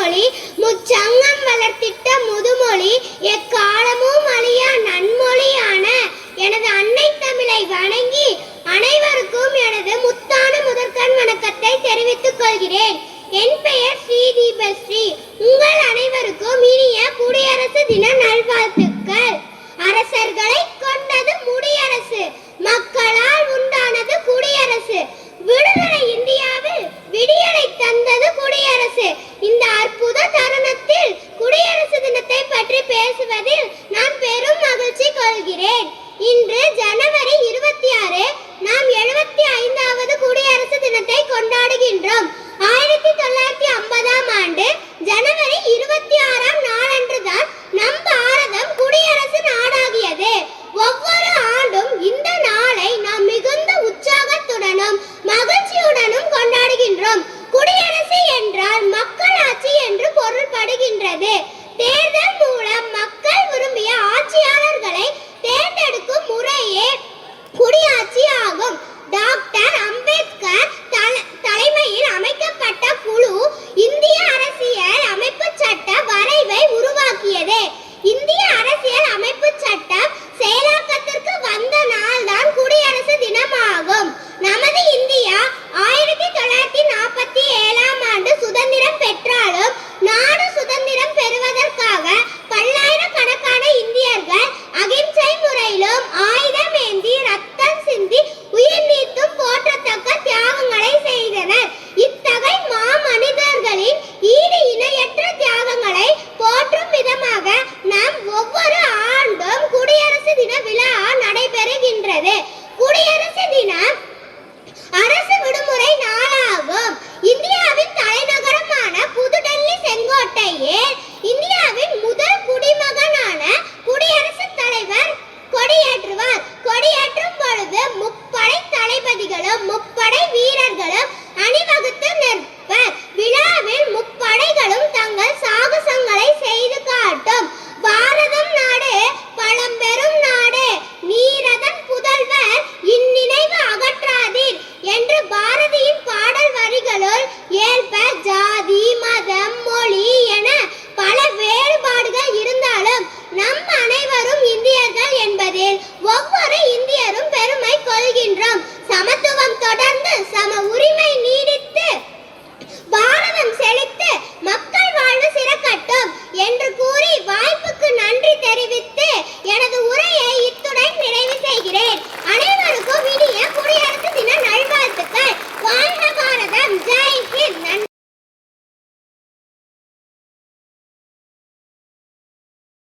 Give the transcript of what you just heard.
செம்மொழி முச்சங்கம் வளர்த்திட்ட முதுமொழி எக்காலமும் அழியா நன்மொழியான எனது அன்னை தமிழை வணங்கி அனைவருக்கும் எனது முத்தான முதற்கண் வணக்கத்தை தெரிவித்துக் கொள்கிறேன். என் பெயர் ஸ்ரீதீபஸ்ரீ. உங்கள் அனைவருக்கும் இனிய குடியரசு தின நல்வாழ்த்துக்கள். அரசர்களை கொண்டது முடியரசு, மக்களால் உண்டானது குடியரசு. விடுதலை இந்தியாவில்